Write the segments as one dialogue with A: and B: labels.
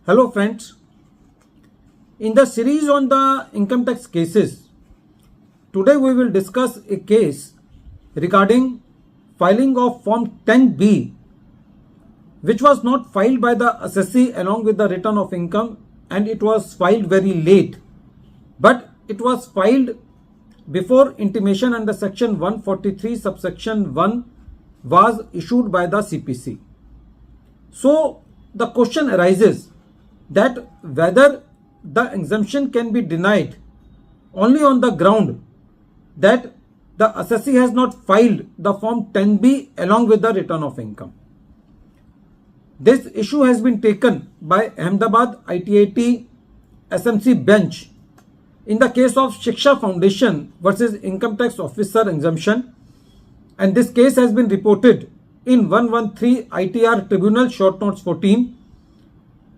A: Hello friends, in the series on the income tax cases, today we will discuss a case regarding filing of Form 10B which was not filed by the assessee along with the return of income, and it was filed very late, but it was filed before intimation under section 143 subsection 1 was issued by the CPC. So the question arises that whether the exemption can be denied only on the ground that the assessee has not filed the Form 10B along with the return of income. This issue has been taken by Ahmedabad ITAT SMC bench in the case of Shiksha Foundation versus Income Tax Officer exemption, and this case has been reported in 113 ITR Tribunal Short Notes 14,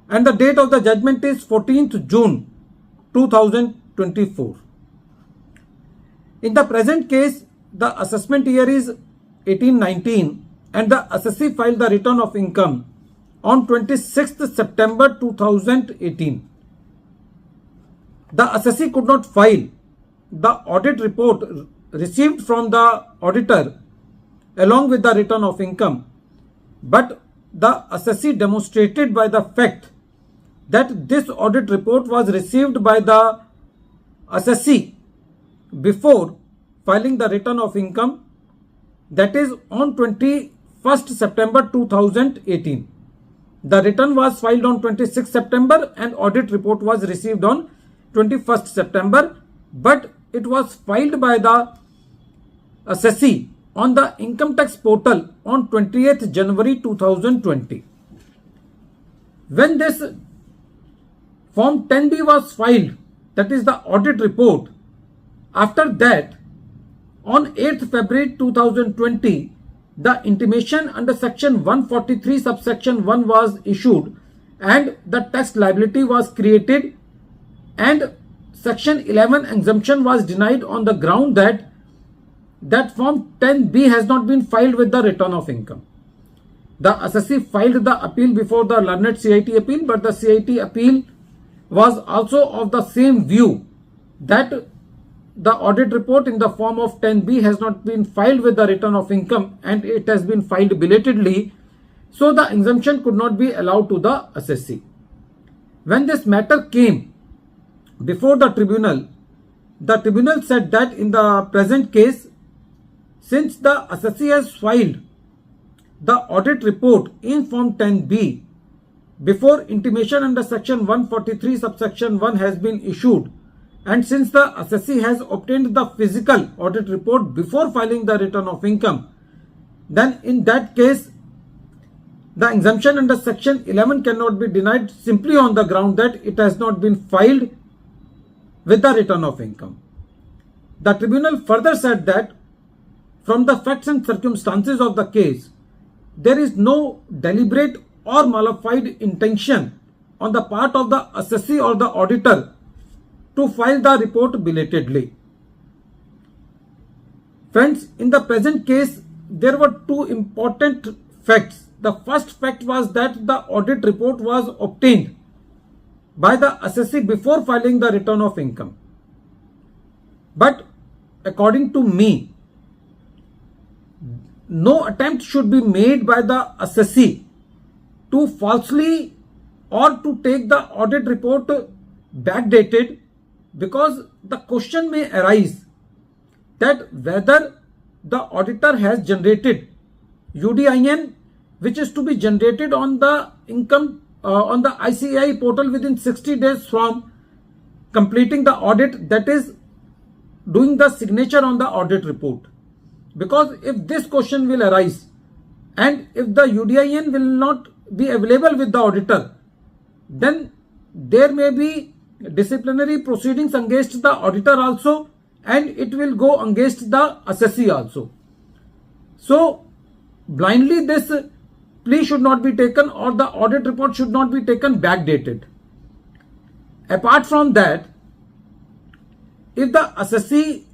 A: and the date of the judgment is 14th June 2024. In the present case, the assessment year is 1819 and the assessee filed the return of income on 26th September 2018. The assessee could not file the audit report received from the auditor along with the return of income, but the assessee demonstrated by the fact that this audit report was received by the assessee before filing the return of income, that is on 21st September 2018. The return was filed on 26th September and audit report was received on 21st September, but it was filed by the assessee on the income tax portal on 20th January 2020. When this Form 10B was filed, that is the audit report, after that on 8th February 2020, the intimation under section 143 subsection 1 was issued and the tax liability was created, and section 11 exemption was denied on the ground that Form 10B has not been filed with the return of income. The assessee filed the appeal before the learned CIT appeal, but the CIT appeal was also of the same view that the audit report in the form of 10B has not been filed with the return of income and it has been filed belatedly, so the exemption could not be allowed to the assessee. When this matter came before the tribunal said that in the present case, since the assessee has filed the audit report in Form 10B before intimation under section 143 subsection 1 has been issued, and since the assessee has obtained the physical audit report before filing the return of income, then in that case the exemption under section 11 cannot be denied simply on the ground that it has not been filed with the return of income. The tribunal further said that from the facts and circumstances of the case, there is no deliberate or malified intention on the part of the assessee or the auditor to file the report belatedly. Friends, in the present case, there were two important facts. The first fact was that the audit report was obtained by the assessee before filing the return of income. But according to me, no attempt should be made by the assessee to falsely or to take the audit report backdated, because the question may arise that whether the auditor has generated UDIN, which is to be generated on the income on the ICAI portal within 60 days from completing the audit, that is doing the signature on the audit report. Because if this question will arise and if the UDIN will not be available with the auditor, then there may be disciplinary proceedings against the auditor also, and it will go against the assessee also. So blindly this plea should not be taken, or the audit report should not be taken backdated. Apart from that, if the assessee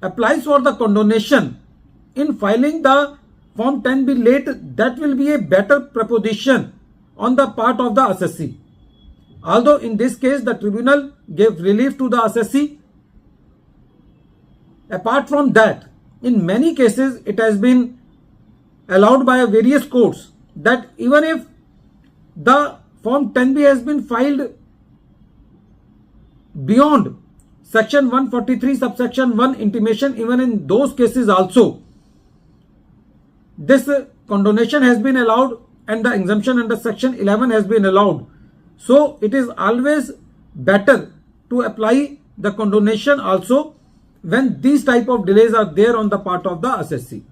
A: applies for the condonation in filing the Form 10B late, that will be a better proposition on the part of the assessee. Although in this case the tribunal gave relief to the assessee, apart from that, in many cases it has been allowed by various courts that even if the Form 10B has been filed beyond Section 143 subsection 1 intimation, even in those cases also, this condonation has been allowed and the exemption under Section 11 has been allowed. So it is always better to apply the condonation also when these type of delays are there on the part of the assessee.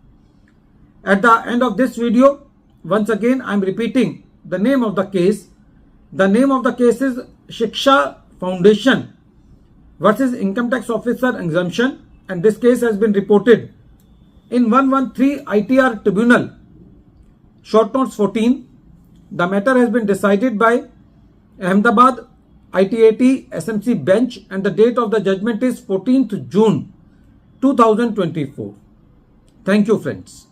A: At the end of this video, once again I am repeating the name of the case. The name of the case is Shiksha Foundation versus Income Tax Officer Exemption, and this case has been reported in 113 ITR Tribunal, short notes 14. The matter has been decided by Ahmedabad ITAT SMC bench and the date of the judgment is 14th June 2024. Thank you, friends.